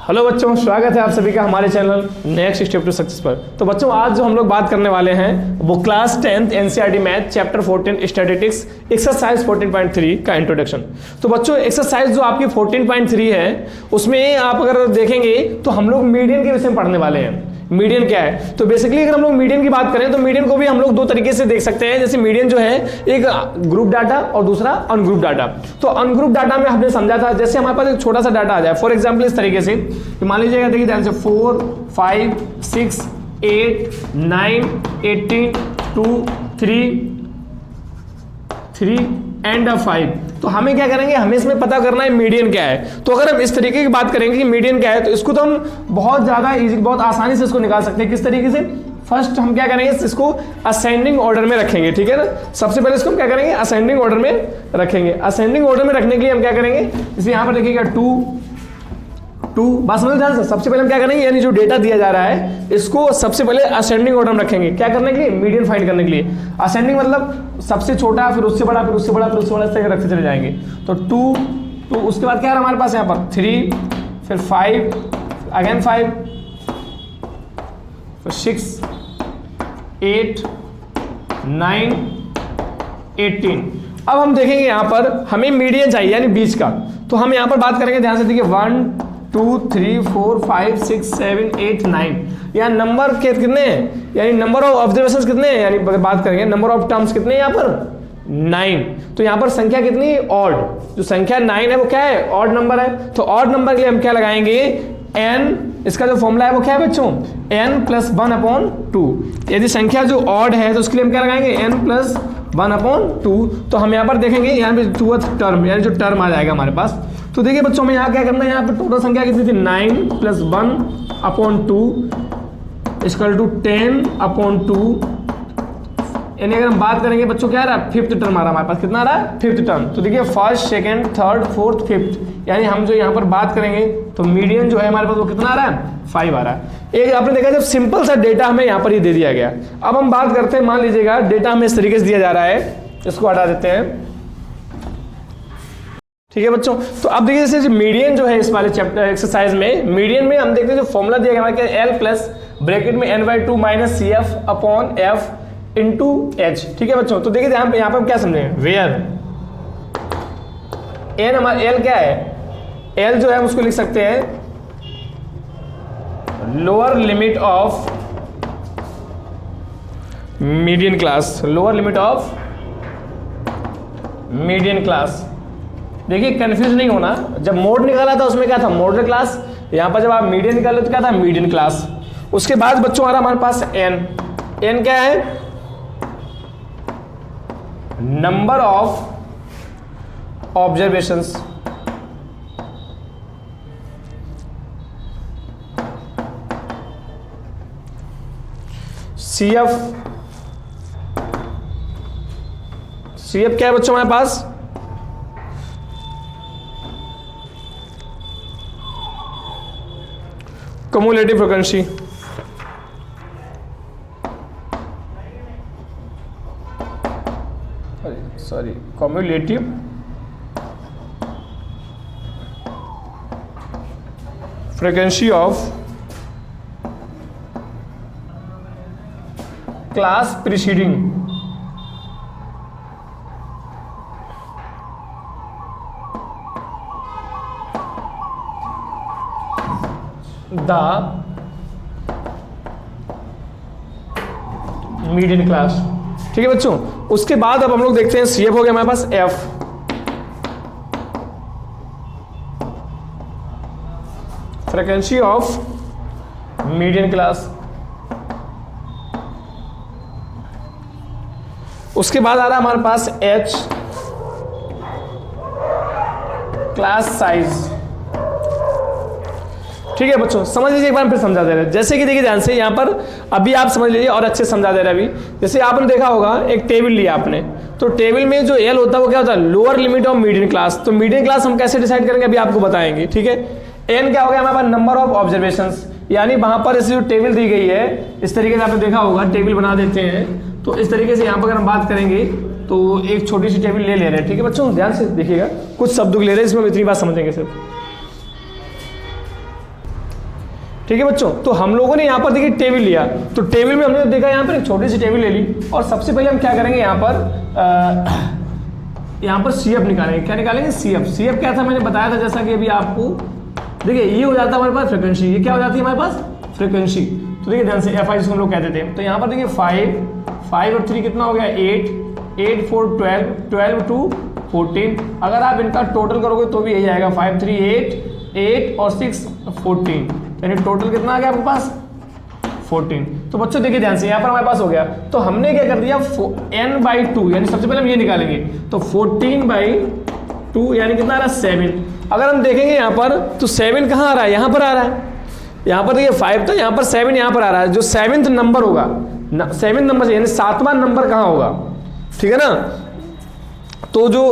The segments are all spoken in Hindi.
हेलो बच्चों, स्वागत है आप सभी का हमारे channel next step to success पर। तो बच्चों आज जो हम लोग बात करने वाले हैं वो class 10th NCERT math chapter 14 statistics exercise 14.3 का इंट्रोडक्शन। तो बच्चों एक्सरसाइज जो आपकी 14.3 है उसमें आप अगर देखेंगे तो हम लोग मीडियन के विषय में पढ़ने वाले हैं। मीडियन क्या है? तो बेसिकली अगर हम लोग मीडियन की बात करें तो मीडियन को भी हम लोग दो तरीके से देख सकते हैं। जैसे मीडियन जो है एक ग्रुप डाटा और दूसरा अनग्रुप डाटा। तो अनग्रुप डाटा में हमने समझा था, जैसे हमारे पास एक छोटा सा डाटा आ जाए, फॉर एग्जांपल इस तरीके से मान लीजिएगा, देखिए ध्यान से 4 5 6 8 9 18 2 3 एंड 5। तो हमें क्या करेंगे, हमें इसमें पता करना है मीडियन क्या है। तो अगर हम इस तरीके की बात करेंगे कि मीडियन क्या है तो इसको तो हम बहुत ज्यादा इजी, बहुत आसानी से इसको निकाल सकते हैं। किस तरीके से? फर्स्ट हम क्या करेंगे, इसको असेंडिंग ऑर्डर में रखेंगे, ठीक है ना। सबसे पहले इसको हम क्या करेंगे, असेंडिंग ऑर्डर में रखेंगे। असेंडिंग ऑर्डर में रखने के लिए हम क्या करेंगे, जैसे यहाँ पर देखिएगा 2 बस समझ ध्यान से। सबसे पहले हम क्या करेंगे, यानी जो डेटा दिया जा रहा है इसको सबसे पहले असेंडिंग ऑर्डर में रखेंगे। क्या करने के लिए? मीडियन फाइंड करने के लिए। असेंडिंग मतलब सबसे छोटा, फिर उससे बड़ा, फिर उससे बड़ा, फिर उससे बड़ा, इस तरह रखते चले जाएंगे। तो 2 उसके बाद क्या है हमारे पास यहाँ पर 3, फिर 5, अगेन 5, फिर 6 8 9 18। अब हम देखेंगे यहाँ पर हमें मीडियन चाहिए यानी बीच का। तो हम यहाँ पर बात करेंगे, ध्यान से देखिए 1 2 3 4 5 6 7 8 9। यहाँ नंबर के कितने हैं, यानी नंबर ऑफ ऑब्जर्वेशंस कितने हैं, यानी बात करेंगे नंबर ऑफ टर्म्स कितने हैं यहाँ पर 9। तो यहाँ पर संख्या कितनी है? ऑड। जो संख्या 9 है वो क्या है? ऑड नंबर है। तो ऑड नंबर के लिए हम क्या लगाएंगे, n। इसका जो फॉर्मूला है वो क्या है बच्चों, n + 1/2। यदि संख्या जो ऑड है तो उसके लिए हम क्या लगाएंगे, n + 1/2। तो हम यहाँ पर देखेंगे, यहाँ पे 2th टर्म यानी जो टर्म आ जाएगा हमारे पास। तो देखिए बच्चों हमें यहाँ क्या करना है, यहाँ पे टोटल संख्या कितनी थी, 9 + 1/2 = 10/2। यानी अगर हम बात करेंगे बच्चों क्या आ रहा है, 5th टर्म आ रहा है हमारे पास। कितना आ रहा है? 5th term. तो देखिए 1st 2nd 3rd 4th 5th, यानी हम जो यहाँ पर बात करेंगे तो मीडियन जो है हमारे पास वो कितना आ रहा है, 5 आ रहा है। एक आपने देखा जब सिंपल सा डेटा हमें यहाँ पर ही दे दिया गया। अब हम बात करते हैं, मान लीजिएगा डेटा हमें इस तरीके से दिया जा रहा है, इसको हटा देते हैं, ठीक है बच्चों। तो अब देखिए जैसे मीडियन जो है इस वाले चैप्टर एक्सरसाइज में, मीडियन में हम देखते हैं जो फॉर्मूला दिया गया हमारे L प्लस ब्रैकेट में n/2 - CF/F × H, ठीक है बच्चों। तो देखिए यहाँ पे हम क्या समझेंगे, वेयर n हमारा L क्या है, L जो है उसको लिख सकते हैं lower limit of median class. Lower limit of median class. देखिए कंफ्यूज नहीं होना, जब मोड निकाला था उसमें क्या था, मॉडल क्लास। यहाँ पर जब आप मीडियन निकाले तो क्या था, मीडियन क्लास। उसके बाद बच्चों आ रहा हमारे पास n क्या है, नंबर ऑफ ऑब्जर्वेशंस। CF क्या है बच्चों हमारे पास, cumulative frequency. Sorry, cumulative frequency of class preceding the median class, ठीक है बच्चों। उसके बाद अब हम लोग देखते हैं CF हो गया हमारे पास F, frequency of median class. उसके बाद आ रहा है हमारे पास H, क्लास साइज, ठीक है बच्चों। समझ लीजिए एक बार फिर समझा दे रहे हैं, जैसे कि देखिए ध्यान से यहाँ पर अभी आप समझ लीजिए और अच्छे समझा दे रहे हैं। अभी जैसे आपने देखा होगा एक टेबल लिया आपने, तो टेबल में जो L होता है वो क्या होता है, lower limit of median class. तो मीडियन क्लास हम कैसे डिसाइड करेंगे अभी आपको बताएंगे, ठीक है। N क्या हो गया हमारे पास, नंबर ऑफ ऑब्जर्वेशंस, यानी वहां पर ऐसी जो टेबल दी गई है इस तरीके से आपने देखा होगा, टेबल बना देते हैं। तो इस तरीके से यहाँ पर अगर हम बात करेंगे तो एक छोटी सी टेबल ले रहे हैं, ठीक है बच्चों, ध्यान से देखिएगा, कुछ शब्दों को ले रहे हैं, इसमें इतनी बात समझेंगे सिर्फ। ठीक है बच्चों। तो हम लोगों ने यहाँ पर देखिए टेबल लिया, तो टेबल में हमने देखा यहाँ पर एक छोटी सी टेबल ले ली, और सबसे पहले हम क्या करेंगे यहाँ पर CF निकालेंगे। क्या निकालेंगे? CF क्या था मैंने बताया था, जैसा कि अभी आपको देखिए ये हो जाता है हमारे पास फ्रीक्वेंसी, ये क्या हो जाती है हमारे पास? फ्रीक्वेंसी। तो देखिए ध्यान से FI जिसको हम लोग कहते थे, तो यहाँ पर देखिए 5 और 3 कितना हो गया? 8 4 12 2 14। अगर आप इनका टोटल करोगे तो भी यही आएगा, 5 3 8 और 6 14, यानी टोटल कितना आ गया आपके पास? 14। तो बच्चों देखिए ध्यान से यहाँ पर हमारे पास हो गया, तो हमने क्या कर दिया n/2, यानी सबसे पहले हम ये निकालेंगे, तो 14/2 यानी कितना आ रहा है? 7। अगर हम देखेंगे यहाँ पर तो 7 कहाँ आ रहा है? यहाँ पर आ रहा है। यहाँ पर देखिए 5 था, यहाँ पर 7 यहाँ पर आ रहा है। जो 7th नंबर होगा, 7th नंबर यानी 7वां नंबर कहाँ होगा? ठीक है ना। तो जो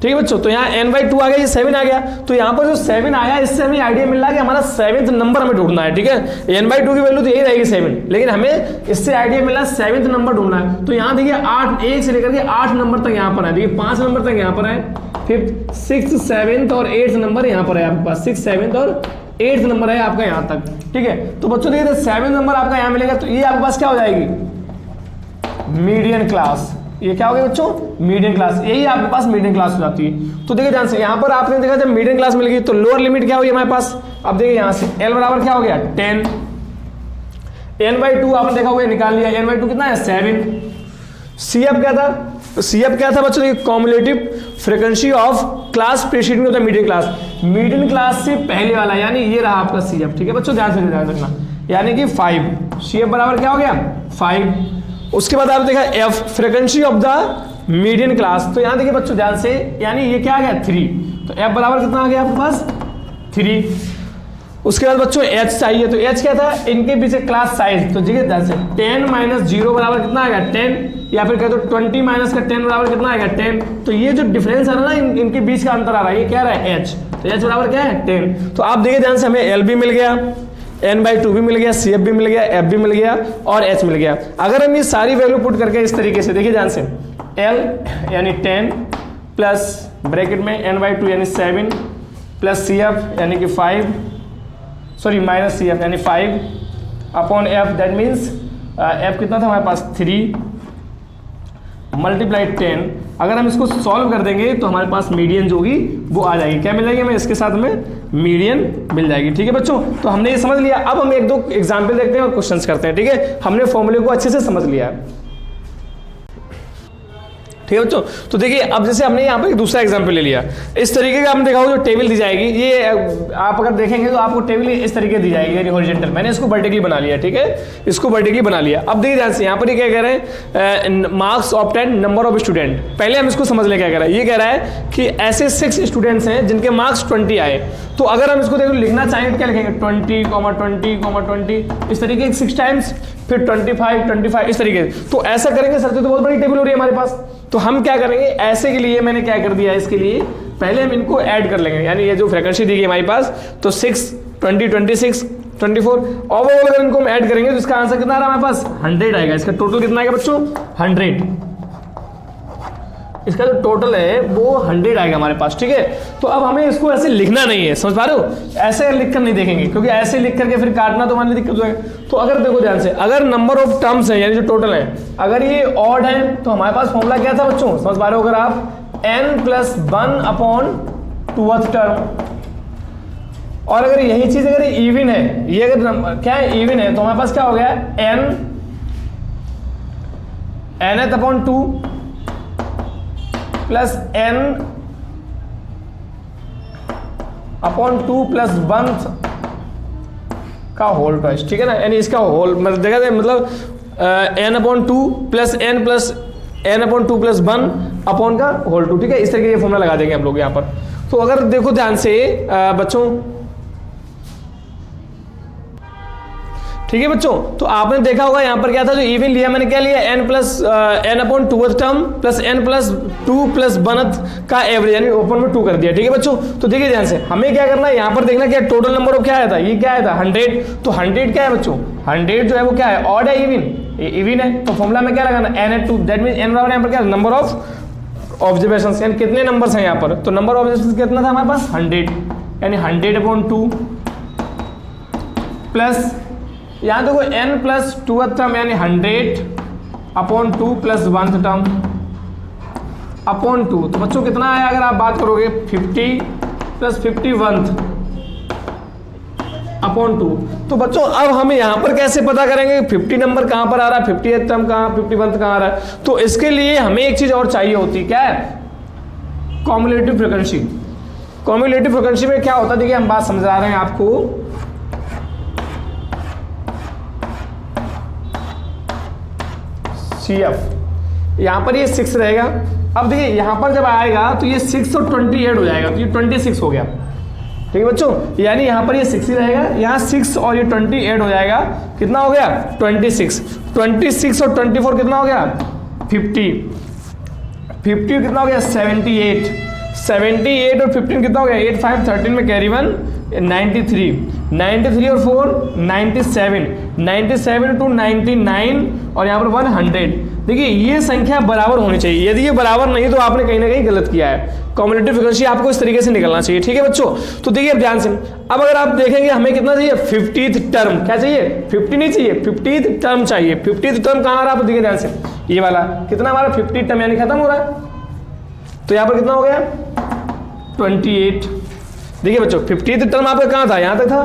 ठीक है बच्चों, तो यहाँ n/2 आ गया, ये 7 आ गया, तो यहाँ पर जो 7 आया इससे हमें आइडिया मिल रहा है कि हमारा 7th नंबर हमें ढूंढना है। ठीक है, n/2 की वैल्यू तो यही रहेगी 7, लेकिन हमें इससे आइडिया मिला 7th नंबर ढूंढना है। तो यहाँ देखिए 1 से लेकर के 8 नंबर तक यहाँ पर है, देखिए 5 नंबर तक यहाँ पर है, 5th 6th 7th और 8th नंबर यहाँ पर है आपके पास, 6th 7th और 8th नंबर है आपका यहाँ तक। ठीक है, तो बच्चों देखिए 7th नंबर आपका यहाँ मिलेगा, तो ये आपके पास क्या हो जाएगी? Median class. ये क्या हो गया बच्चों? Median class. यही आपके पास मीडियन क्लास हो जाती है। तो देखिए ध्यान से यहाँ पर आपने देखा जब मीडियन क्लास मिल गई तो लोअर लिमिट क्या हुई हमारे पास? अब देखिए यहाँ से L बराबर क्या हो गया? 10। n/2 आपने देखा हुआ निकाल लिया, n/2 कितना है? 7। CF क्या था? CF क्या था बच्चों? देखिए cumulative frequency of class preceding होता है मीडियन क्लास, मीडियन क्लास से पहले वाला, यानी ये रहा आपका CF। ठीक है बच्चों, ध्यान रखना, यानी कि 5। CF बराबर क्या हो गया? 5। उसके बाद आप देखा F frequency of the median class, तो यहाँ देखिए बच्चों ध्यान से, यानी ये क्या आ गया? 3। तो F बराबर कितना आ गया आपके पास? 3। उसके बाद बच्चों H चाहिए, तो H क्या था? इनके पीछे क्लास साइज, तो देखिए ध्यान से 10 - 0 बराबर कितना आ गया? 10, या फिर कहते 20 - 10 बराबर कितना आएगा? 10। तो ये जो डिफरेंस है ना इनके बीच का अंतर आ रहा है, ये क्या रहा है? H। तो H बराबर क्या है? 10। तो आप देखिए ध्यान से, हमें L भी मिल गया, n/2 भी मिल गया, CF भी मिल गया, F भी मिल गया और H मिल गया। अगर हम ये सारी वैल्यू पुट करके इस तरीके से देखिए ध्यान से, L यानी 10 प्लस ब्रैकेट में n/2 यानी 7 प्लस CF यानी कि 5, सॉरी माइनस CF यानी 5 upon F, that means F कितना था हमारे पास? 3 मल्टीप्लाई 10। अगर हम इसको सॉल्व कर देंगे तो हमारे पास मीडियन जो होगी वो आ जाएगी। क्या मिल जाएगी हमें? इसके साथ में मीडियन मिल जाएगी। ठीक है बच्चों, तो हमने ये समझ लिया। अब हम 1-2 एग्जाम्पल देखते हैं और क्वेश्चंस करते हैं। ठीक है, हमने फॉर्मूले को अच्छे से समझ लिया है। ठीक है बच्चों, तो देखिए अब जैसे हमने यहाँ पर एक दूसरा एग्जाम्पल ले लिया, इस तरीके का आपने देखा हो जो टेबल दी जाएगी, ये आप अगर देखेंगे तो आपको टेबल इस तरीके दी जाएगी, यानी हॉरिजॉन्टल। मैंने इसको वर्टिकली बना लिया। ठीक है, इसको वर्टिकली बना लिया। अब देखिए ध्यान से, यहाँ पर ये क्या कह रहे हैं? Marks obtain, number of student. पहले हम इसको समझ लें क्या कह रहा है। ये कह रहा है कि ऐसे 6 स्टूडेंट्स हैं जिनके मार्क्स 20 आए, तो अगर हम इसको देखो लिखना चाहें तो क्या लिखेंगे? 20, 20 इस तरीके 6 टाइम्स, फिर 25 इस तरीके से। तो ऐसा करेंगे सर, तो बहुत बड़ी टेबल हो रही है हमारे पास। तो हम क्या करेंगे, ऐसे के लिए मैंने क्या कर दिया, इसके लिए पहले हम इनको ऐड कर लेंगे, यानी ये जो फ्रीक्वेंसी दी गई हमारे पास, तो 6 20 26 24 ओवरऑल अगर इनको हम ऐड करेंगे तो इसका आंसर कितना आ रहा है हमारे पास? 100 आएगा। इसका टोटल कितना आएगा बच्चों? 100। इसका जो टोटल है वो 100 आएगा हमारे पास। ठीक है, तो अब हमें इसको ऐसे लिखना नहीं है, समझ पा रहे हो? ऐसे लिखकर नहीं देखेंगे, क्योंकि ऐसे लिख करके फिर काटना तो हमारे लिए दिक्कत होगा। तो अगर देखो ध्यान से, अगर नंबर ऑफ टर्म्स है यानी जो टोटल है, अगर ये ऑड है तो हमारे पास फॉर्मूला क्या था बच्चों? समझ पा रहे हो? अगर आप n + 1/2th टर्म, और अगर यही चीज अगर इवन है, ये अगर क्या है? इवन है, तो हमारे पास क्या हो गया? nth/2 प्लस n/2 + 1th का होल ट्वाइस। ठीक है ना, यानी इसका होल मतलब देखा जाए, मतलब n/2 plus n plus n/2 + 1 upon का होल 2। ठीक है, इस तरीके ये फॉर्मूला लगा देंगे हम लोग यहाँ पर। तो अगर देखो ध्यान से बच्चों, ठीक है बच्चों, तो आपने देखा होगा यहाँ पर क्या था, जो इवन लिया मैंने क्या लिया? n/2th term plus n + 2 + 1th का एवरेज, यानी ओपन में 2 कर दिया। ठीक है बच्चों, तो देखिए ध्यान से, हमें क्या करना है यहाँ पर देखना क्या टोटल नंबर ऑफ क्या आया था? ये क्या आया था? 100। तो 100 क्या है बच्चों? 100 जो है वो क्या है? ऑड है, इवन? इवन है, तो फॉर्मूला में क्या लगाना? n/2, दैट मीन n बराबर यहाँ पर क्या? नंबर ऑफ ऑब्जर्वेशंस, यानी कितने नंबर्स हैं यहाँ पर? तो नंबर ऑफ ऑब्जर्वेशंस कितना था हमारे पास? 100। यानी 100/2 प्लस यहाँ देखो n प्लस 2th टर्म यानी 100/2 प्लस 1th टर्म अपॉन 2। तो बच्चों कितना आया अगर आप बात करोगे 50 प्लस 51 अपॉन 2। तो बच्चों अब हम यहाँ पर कैसे पता करेंगे 50 नंबर कहाँ पर आ रहा है, 50th टर्म कहाँ, 51 कहाँ आ रहा है। तो इसके लिए हमें एक चीज और चाहिए होती है, क्या है, कॉम्युलेटिव फ्रीक्वेंसी। कॉम्युलेटिव फ्रीक्वेंसी में क्या होता है, देखिए हम बात समझा रहे हैं आपको। CF यहाँ पर ये 6 रहेगा। अब देखिए यहाँ पर जब आएगा तो ये 6 और 20 ऐड हो जाएगा तो ये 26 हो गया। ठीक है बच्चों, यानी यहाँ पर ये 6 ही रहेगा, यहाँ 6 और ये 20 ऐड हो जाएगा, कितना हो गया 26। 26 और 24 कितना हो गया 50। 50 कितना हो गया 78। 78 और 15 कितना हो गया 8 5 13 में कैरी 1 93। 93 और 4 97। 97 टू 99 और यहाँ पर 100। देखिए ये संख्या बराबर होनी चाहिए, यदि ये बराबर नहीं तो आपने कहीं ना कहीं गलत किया है। कॉम्युलेटिव फ्रीक्वेंसी आपको इस तरीके से निकलना चाहिए। ठीक है बच्चों, तो देखिए अब ध्यान से, अब अगर आप देखेंगे हमें कितना चाहिए 50th टर्म, क्या चाहिए 50 नहीं चाहिए 50th टर्म चाहिए। 50th टर्म कहाँ आ रहा है, आप देखिए ध्यान से, ये वाला कितना हमारा 50th टर्म यानी खत्म हो रहा है, तो यहाँ पर कितना हो गया 28। देखिए बच्चों 50th टर्म आपका कहाँ था, यहाँ तक था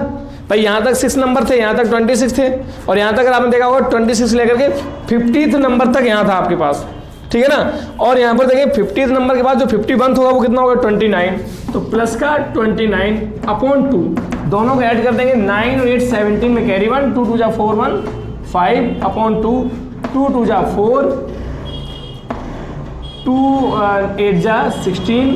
भाई, यहाँ तक 6 नंबर थे, यहाँ तक 26 थे, और यहाँ तक अगर आपने देखा होगा 26 लेकर के 50th नंबर तक यहाँ था आपके पास। ठीक है ना, और यहाँ पर देखिए 50th नंबर के बाद जो 51 होगा वो कितना होगा 29। तो प्लस का 29 अपॉन 2, दोनों को ऐड कर देंगे 9 और 8 17 में कैरी 1, 2 2 जा 4 1 5 अपॉन 2, 2 2 जा 4, 2 8 जा 16,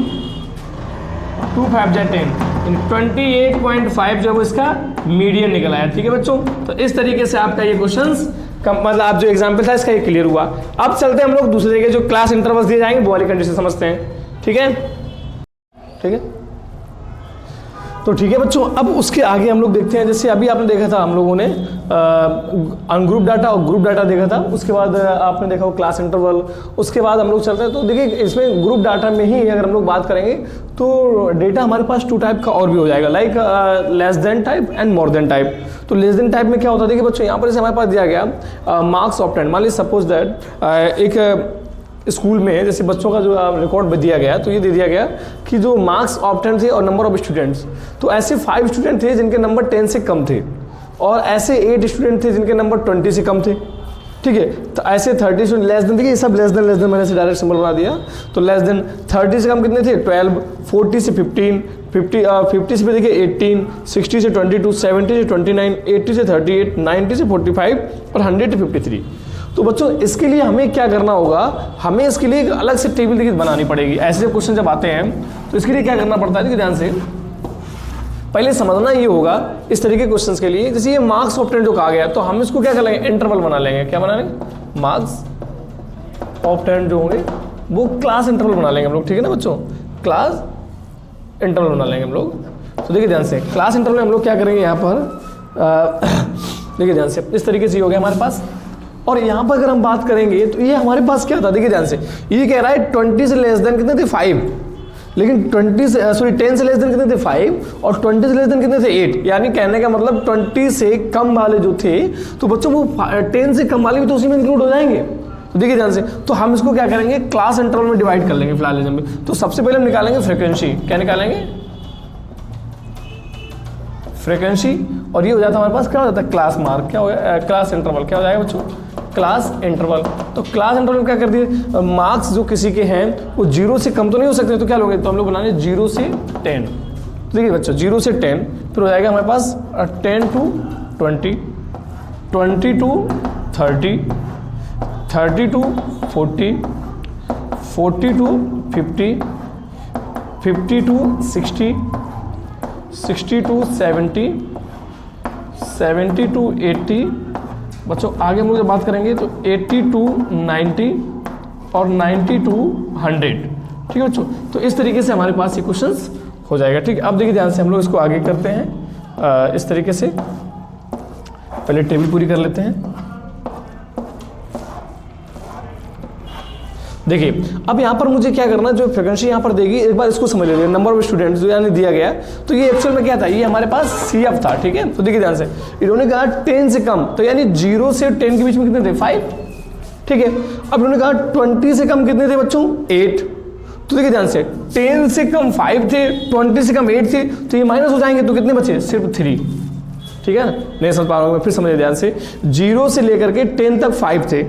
2 5 जा 10, 28.5 जो है इसका मीडियन निकला है। ठीक है बच्चों, तो इस तरीके से आपका ये क्वेश्चंस मतलब आप जो एग्जाम्पल था इसका ये क्लियर हुआ। अब चलते हैं हम लोग दूसरे के जो क्लास इंटरवल्स दिए जाएंगे वो वाली कंडीशन समझते हैं। ठीक है, ठीक है, तो ठीक है बच्चों, अब उसके आगे हम लोग देखते हैं, जैसे अभी आपने देखा था हम लोगों ने अनग्रुप डाटा और ग्रुप डाटा देखा था, उसके बाद आपने देखा वो क्लास इंटरवल, उसके बाद हम लोग चलते हैं। तो देखिए इसमें ग्रुप डाटा में ही अगर हम लोग बात करेंगे तो डेटा हमारे पास 2 टाइप का और भी हो जाएगा, like less than type and more than type. तो लेस देन टाइप में क्या होता है, देखिए बच्चों यहाँ पर जैसे हमारे पास दिया गया मार्क्स ऑब्टेन्ड, मान लीजिए सपोज दैट एक स्कूल में जैसे बच्चों का जो रिकॉर्ड दिया गया, तो ये दे दिया गया कि जो मार्क्स ऑब्टेन्ड थे और नंबर ऑफ स्टूडेंट्स, तो ऐसे 5 स्टूडेंट थे जिनके नंबर 10 से कम थे, और ऐसे 8 स्टूडेंट थे जिनके नंबर 20 से कम थे। ठीक है, तो ऐसे 30 स्टूडेंट लेस देन, देखिए ये सब लेस देन मैंने से डायरेक्ट सिंबल बना दिया। तो लेस देन 30 से कम कितने थे 12, 40 से 15, 50 से देखिए 18, 60 से 22, 70 से 29, 80 से 38, 90 से 45 और 100 से 53। तो बच्चों इसके लिए हमें क्या करना होगा, हमें इसके लिए एक अलग से टेबल देखिए बनानी पड़ेगी। ऐसे क्वेश्चन जब आते हैं तो इसके लिए क्या करना पड़ता है, देखिए ध्यान से, पहले समझना ये होगा इस तरीके के क्वेश्चंस के लिए, जैसे ये मार्क्स ऑब्टेन्ड जो कहा गया, तो हम इसको क्या कर लेंगे इंटरवल बना लेंगे। क्या बना लेंगे, मार्क्स ऑब्टेन्ड जो होंगे वो क्लास इंटरवल बना लेंगे हम लोग। ठीक है ना बच्चों, क्लास इंटरवल बना लेंगे हम लोग। तो देखिए ध्यान से, क्लास इंटरवल में हम लोग क्या करेंगे यहाँ पर देखिए ध्यान से, इस तरीके से हो गया हमारे पास। और यहाँ पर अगर हम बात करेंगे तो ये हमारे पास क्या था, देखिए ध्यान से, ये कह रहा है 20 से लेस देन कितने थे 5, लेकिन 10 से लेस देन कितने थे 5, और 20 से लेस देन कितने थे 8। यानी कहने का मतलब 20 से कम वाले जो थे, तो बच्चों वो 10 से कम वाले भी तो उसी में इंक्लूड हो जाएंगे। तो देखिए ध्यान से, तो हम इसको क्या करेंगे क्लास इंटरवल में डिवाइड कर लेंगे फिलहाल में। तो सबसे पहले हम निकालेंगे फ्रीक्वेंसी, क्या निकालेंगे फ्रीक्वेंसी, और ये हो जाता है हमारे पास क्या हो जाता है क्लास मार्क, क्या हो गया क्लास इंटरवल, क्या हो जाएगा बच्चों क्लास इंटरवल। तो क्लास इंटरवल क्या कर दिए, मार्क्स जो किसी के हैं वो 0 से कम तो नहीं हो सकते, तो क्या लोगे, तो हम लोग बनाने 0 से 10। तो देखिए बच्चों 0 से 10, फिर हो जाएगा हमारे पास 10 to 20, 20 to 30, 30 to 40, 40 to 50, 50 to 60, 60 to 70, 70 to 80। बच्चों आगे हम लोग जब बात करेंगे तो 80 to 90 और 90 to 100। ठीक है बच्चों, तो इस तरीके से हमारे पास ये क्वेश्चंस हो जाएगा। ठीक है, अब देखिए ध्यान से हम लोग इसको आगे करते हैं इस तरीके से, पहले टेबल पूरी कर लेते हैं। देखिए अब यहाँ पर मुझे क्या करना, जो फ्रिक्वेंसी यहाँ पर देगी एक बार इसको समझ लीजिए, नंबर ऑफ स्टूडेंट्स जो यानी दिया गया है, तो ये एक्चुअल में क्या था, ये हमारे पास CF था, ठीक है। तो देखिए ध्यान से, इन्होंने कहा 10 से कम, तो यानी 0 से 10 के बीच में कितने थे, 5, ठीक है। अब इन्होंने कहा 20 से कम कितने थे बच्चों, 8, तो देखिए ध्यान से 10 से कम 5 थे, 20 से कम 8 थे, तो ये माइनस हो जाएंगे, तो कितने बचे, सिर्फ 3, ठीक है। नहीं समझ पा रहा हूँ, फिर समझिए ध्यान से, 0 से लेकर के 10 तक 5 थे,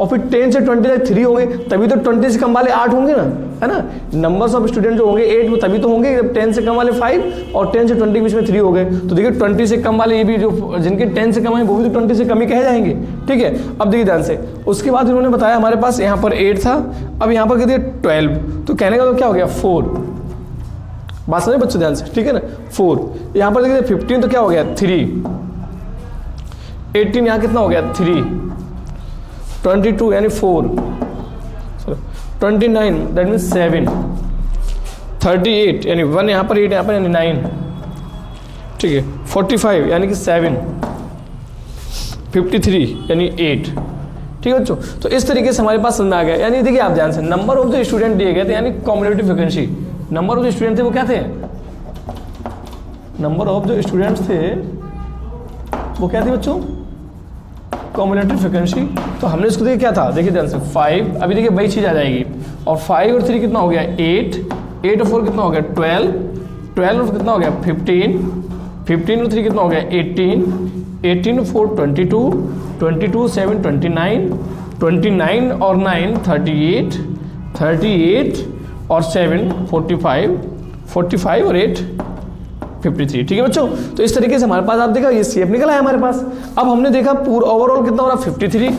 और फिर 10 से 20 तक 3 होंगे, तभी तो 20 से कम वाले 8 होंगे ना, है ना। नंबर्स ऑफ स्टूडेंट जो होंगे 8 वो तभी तो होंगे जब 10 से कम वाले 5 और 10 से 20 के बीच में 3 हो गए। तो देखिए 20 से कम वाले ये भी जो जिनके 10 से कम है वो भी तो 20 से कम ही कहे जाएंगे, ठीक है। अब देखिए ध्यान से, उसके बाद इन्होंने बताया हमारे पास यहाँ पर 8 था, अब यहाँ पर कहते 12, तो कहने का तो क्या हो गया 4, बात समझे बच्चों ध्यान से, ठीक है ना, 4। यहाँ पर देखिए 15 तो क्या हो गया 3, 18 यहाँ कितना हो गया 3, 22 यानी 4, 29 दैट मीन्स 7, 38 यानी 1 यहाँ पर 8 यहाँ पर यानी 9, ठीक है। 45 यानी कि 7, 53 यानी 8, ठीक है बच्चों। तो इस तरीके से हमारे पास समझ में आ गया। यानी देखिए आप ध्यान से, नंबर ऑफ जो स्टूडेंट दिए गए थे यानी कॉम्युलेटिव फ्रीक्वेंसी, नंबर ऑफ जो स्टूडेंट थे वो क्या थे, नंबर ऑफ जो स्टूडेंट्स थे वो क्या थे बच्चों, कॉम्युलेटिव फ्रीक्वेंसी। तो हमने इसको देखिए क्या था, देखिए ध्यान से 5, अभी देखिए वही चीज़ आ जाएगी, और 5 और 3 कितना हो गया 8, 8 और 4 कितना हो गया 12, 12 और कितना हो गया 15, 15 और 3 कितना हो गया 18, 18 और 4 22, 22 7 29, 29 और 9 38, 38 और 7 45, 45 और 8 53, ठीक है बच्चों। तो इस तरीके से हमारे पास आप देखा ये CF निकला है हमारे पास। अब हमने देखा पूरा ओवरऑल कितना हो रहा 53,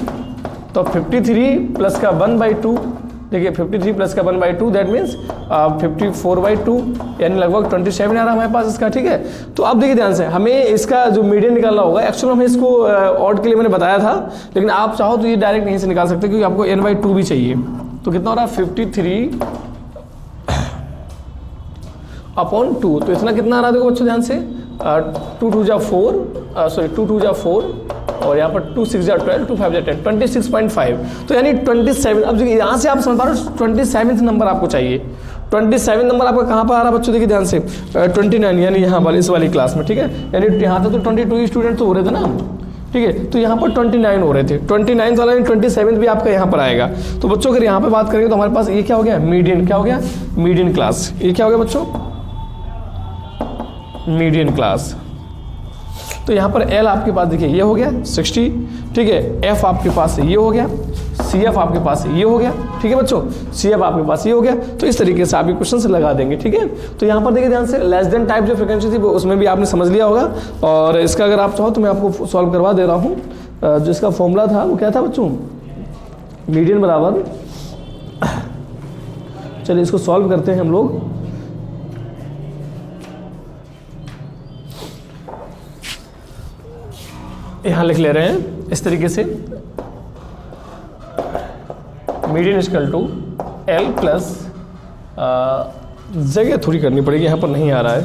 तो 53 प्लस का 1/2, देखिए 53 प्लस का 1/2 दैट मीन्स 54/2 यानी लगभग 27 आ रहा है हमारे पास इसका, ठीक है। तो अब देखिए ध्यान से, हमें इसका जो मीडियन निकालना होगा, एक्चुअली हमें इसको ऑड के लिए मैंने बताया था, लेकिन आप चाहो तो ये डायरेक्ट यहीं से निकाल सकते क्योंकि आपको n/2 भी चाहिए। तो कितना हो रहा है 53 अपॉन 2, तो इतना कितना आ रहा है देखो बच्चों ध्यान से, 2 2 जा 4, सॉरी 2 2 जा 4 और यहाँ पर 2 6 जा 12, 2 5 जा 10, 26.5, तो यानी 27। अब देखिए यहाँ से आप समझ पा रहे हो 27 नंबर आपको चाहिए। 27 नंबर आपका कहाँ पर आ रहा है बच्चों, देखिए ध्यान से 29 यानी यहाँ वाली इस वाली क्लास में, ठीक है। यानी यहाँ तक तो 22 स्टूडेंट तो हो रहे थे ना, ठीक है। तो यहाँ पर 29 हो रहे थे, 29 वाला 27 भी आपका यहाँ पर आएगा। तो बच्चों अगर यहाँ पर बात करेंगे तो हमारे पास ये क्या हो गया, मीडियन, क्या हो गया मीडियन क्लास, ये क्या हो गया बच्चों मीडियन क्लास। तो यहाँ पर L आपके पास देखिए ये हो गया 60, ठीक है। F आपके पास ये हो गया, CF आपके पास ये हो गया, ठीक है बच्चों, CF आपके पास ये हो गया। तो इस तरीके से आप ये क्वेश्चन से लगा देंगे, ठीक है। तो यहाँ पर देखिए ध्यान से, लेस देन टाइप जो फ्रिक्वेंसी थी वो उसमें भी आपने समझ लिया होगा, और इसका अगर आप चाहो तो मैं आपको सॉल्व करवा दे रहा हूँ। जो इसका फॉर्मूला था वो क्या था बच्चों, मीडियन बराबर, चलिए इसको सॉल्व करते हैं हम लोग। यहाँ लिख ले रहे हैं इस तरीके से, median equal to L plus, जगह थोड़ी करनी पड़ेगी, यहाँ पर नहीं आ रहा है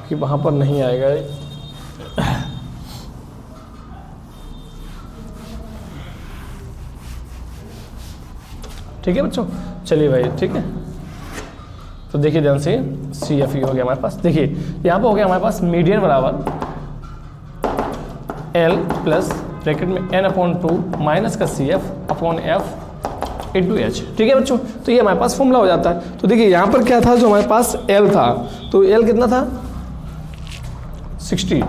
कि वहाँ पर नहीं आएगा। ठीक है बच्चों, चलिए भाई, ठीक है। तो देखिए ध्यान से, CF हो गया हमारे पास, देखिए यहाँ पर हो गया हमारे पास मीडियन बराबर L प्लस ब्रैकेट में n/2 माइनस का CF upon F into H, ठीक है बच्चों। तो ये हमारे पास फॉर्मूला हो जाता है। तो देखिए यहाँ पर क्या था, जो हमारे पास L था, तो L कितना था 60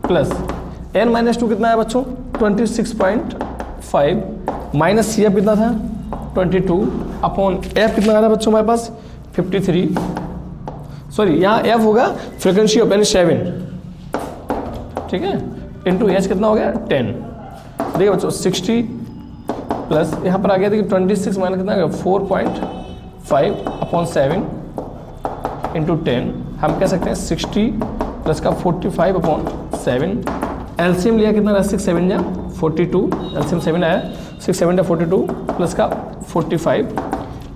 प्लस n-2 कितना है बच्चों 26.5 माइनस CF कितना था 22 अपॉन F कितना आ रहा है बच्चों हमारे पास 53, सॉरी यहाँ F होगा फ्रिक्वेंसी ऑफ यानी 7, ठीक है, इंटू H कितना हो गया 10। देखिए बच्चों 60 प्लस यहाँ पर आ गया देखिए 26 माइनस कितना आ गया 4.5 अपॉन 7 इंटू 10, हम कह सकते हैं 60 प्लस का 45 अपॉन 7। एलसीएम लिया कितना रहा 6 7 जा 42, एलसीएम 7 आया 6 7 जा 42 प्लस का 45,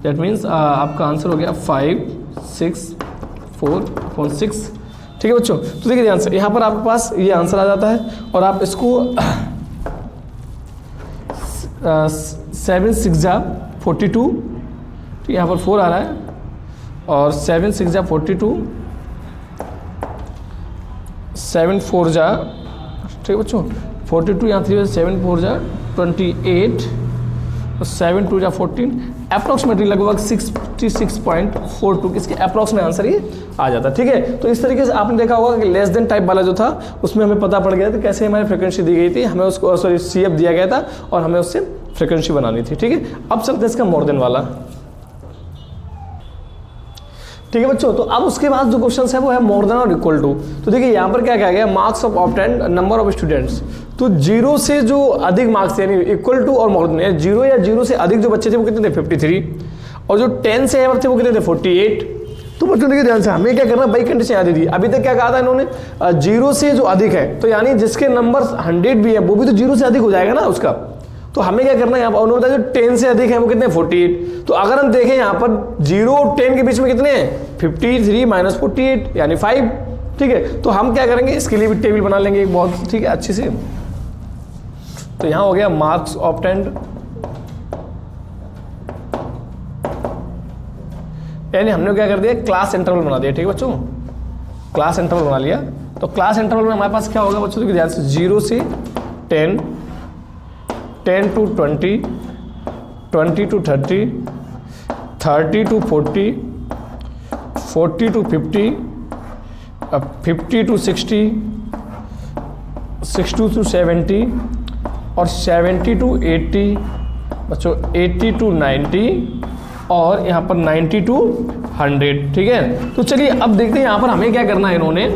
दैट मीन्स आपका आंसर हो गया 564.6, ठीक है बच्चों। तो देखिए ध्यान से यहाँ पर आपके पास ये आंसर आ जाता है, और आप इसको 7 6 जा 42, ठीक है, यहाँ पर 4 आ रहा है, और 7 6 जा 42, 7 4 जा, ठीक है बच्चों 42, यहाँ 3 7 4 जा 28, 7 2 जा 14, अप्रॉक्सीमेटली लगभग 66.42 इसके अप्रॉक्स में आंसर ये आ जाता है, ठीक है। तो इस तरीके से आपने देखा होगा कि लेस देन टाइप वाला जो था उसमें हमें पता पड़ गया था कैसे हमारी फ्रिक्वेंसी दी गई थी, हमें उसको सॉरी CF दिया गया था और हमें उससे फ्रिक्वेंसी बनानी थी, ठीक है। अब चलते हैं इसका मोर देन वाला, ठीक है बच्चों। तो अब उसके बाद जो क्वेश्चन है वो है मोर देन और इक्वल टू। तो देखिए यहाँ पर क्या कहा गया, marks of obtained number of students, तो 0 से जो अधिक मार्क्स यानी इक्वल टू और मोर देन, 0 या 0 से अधिक जो बच्चे थे वो कितने थे 53, और जो 10 से एवर थे वो कितने थे 48। तो बच्चों देखिए ध्यान से, हमें क्या करना, बाई कंडीशन याद दी। अभी तक क्या कहा था इन्होंने, 0 से जो अधिक है, तो यानी जिसके नंबर 100 भी है वो भी तो 0 से अधिक हो जाएगा ना उसका। तो हमें क्या करना है यहाँ पर, उन्होंने बताया जो 10 से अधिक है वो कितने 48। तो अगर हम देखें यहाँ पर 0 और 10 के बीच में कितने हैं 53 माइनस 48 यानी 5, ठीक है। तो हम क्या करेंगे, इसके लिए भी टेबल बना लेंगे एक बहुत, ठीक है, अच्छी से। तो यहाँ हो गया मार्क्स ऑब्टेन्ड, यानी हमने क्या कर दिया, क्लास इंटरवल बना दिया, ठीक है बच्चों, क्लास इंटरवल बना लिया। तो क्लास इंटरवल में हमारे पास क्या होगा बच्चों, देखिए ध्यान से, 0 से 10, 10 to 20, 20 to 30, 30 to 40, 40 to 50, 50 to 60, 60 to 70, और 70 to 80, बच्चों 80 to 90, और यहाँ पर 90 to 100, ठीक है। तो चलिए अब देखते हैं यहाँ पर हमें क्या करना है, इन्होंने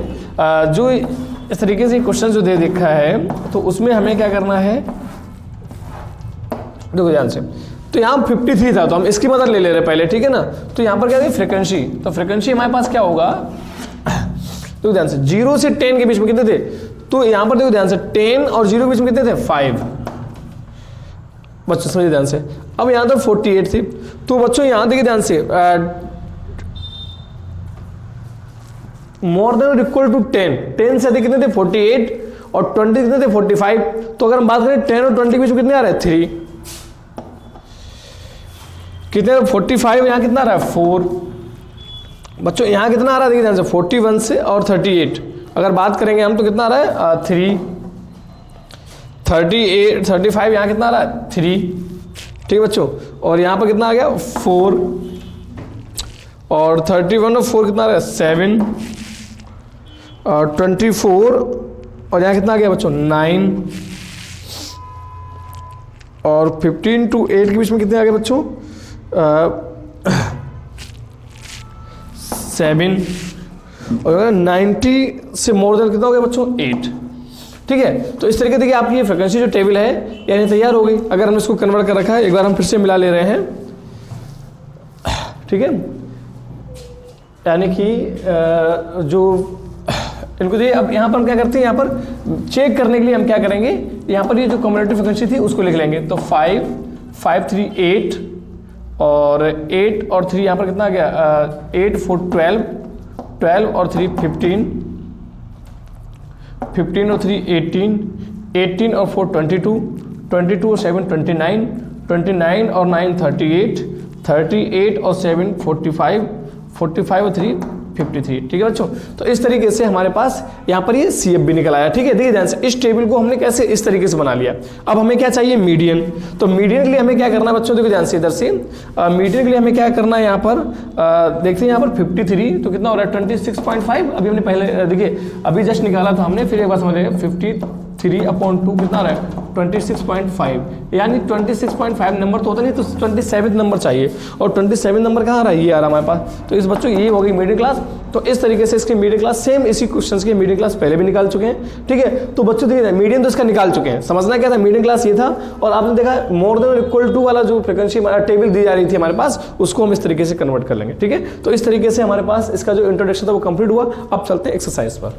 जो इस तरीके से क्वेश्चन जो दे देखा है, तो उसमें हमें क्या करना है, देखो ध्यान से। तो यहाँ 53 था, तो हम इसकी मदद ले ले रहे पहले, ठीक है ना। तो यहाँ पर क्या है फ्रिक्वेंसी, तो फ्रिक्वेंसी हमारे पास क्या होगा, देखो ध्यान से, 0 से 10 के बीच में कितने थे, तो यहाँ पर देखो ध्यान से 10 और 0 के बीच में कितने थे 5, बच्चों समझिए ध्यान से। अब यहाँ तो 48 थी, तो बच्चों यहाँ देखिए ध्यान से, मोर देन और इक्वल टू 10, 10 से अधिक कितने थे 48, और 20 कितने थे 45। तो अगर हम बात करें 10 और 20 के बीच में कितने आ रहे हैं 3, कितने 45, यहाँ कितना आ रहा है 4। बच्चों यहाँ कितना आ रहा है देखिए ध्यान से, 41 से और 38 अगर बात करेंगे हम तो कितना आ रहा है 3, 38 35, यहाँ कितना आ रहा है 3, ठीक है बच्चों। और यहाँ पर कितना आ गया 4, और 31 और 4 कितना आ रहा है 7, और 24, और यहाँ कितना आ गया बच्चों 9, और 15 to 8 के बीच में कितने आ गए बच्चों 7, और 90 से मोर देन कितना हो गया बच्चों 8, ठीक है। तो इस तरीके देखिए आपकी ये फ्रिक्वेंसी जो टेबल है यानी तैयार हो गई। अगर हमने इसको कन्वर्ट कर रखा है, एक बार हम फिर से मिला ले रहे हैं, ठीक है, यानी कि जो इनको देखिए। अब यहाँ पर हम क्या करते हैं, यहाँ पर चेक करने के लिए हम क्या करेंगे, यहाँ पर ये जो कम्युलेटिव फ्रिक्वेंसी थी उसको लिख लेंगे। तो 5 5 3 8, और 8 और 3 यहाँ पर कितना आ गया 8 4 12, 12 और 3 15, 15 और 3 18, 18 और 4 22, 22 और 7 29, 29 और 9 38, 38 और 7 45, 45 और 3 53, ठीक है बच्चों। तो इस तरीके से हमारे पास यहाँ पर ये CF भी निकल आया, ठीक है। देखिए ध्यान से, इस टेबल को हमने कैसे इस तरीके से बना लिया। अब हमें क्या चाहिए मीडियन। तो मीडियन के लिए हमें क्या करना है बच्चों, देखो ध्यान से इधर से मीडियन के लिए हमें क्या करना है, यहाँ पर देखते हैं यहाँ पर 53, तो कितना हो रहा है 26.5। अभी हमने पहले देखिए अभी जस्ट निकाला था हमने, फिर एक बार समझिएगा 53/2 कितना आ रहा है 26.5, यानी 26.5 नंबर तो होता नहीं, तो 27 नंबर चाहिए, और 27 नंबर कहाँ आ रहा है, ये आ रहा है हमारे पास। तो इस बच्चों ये हो गई मिडिल क्लास। तो इस तरीके से इसकी मिडिल क्लास, सेम इसी क्वेश्चन की मिडिल क्लास पहले भी निकाल चुके हैं, ठीक है। तो बच्चों देखिए मीडियन तो इसका निकाल चुके हैं, समझना क्या था, मिडिल क्लास ये था, और आपने देखा मोर देन और इक्वल टू वाला जो फ्रिक्वेंसी टेबल दी जा रही थी हमारे पास, उसको हम इस तरीके से कन्वर्ट कर लेंगे, ठीक है। तो इस तरीके से हमारे पास इसका जो इंट्रोडक्शन था वो कंप्लीट हुआ। अब चलते हैं एक्सरसाइज पर।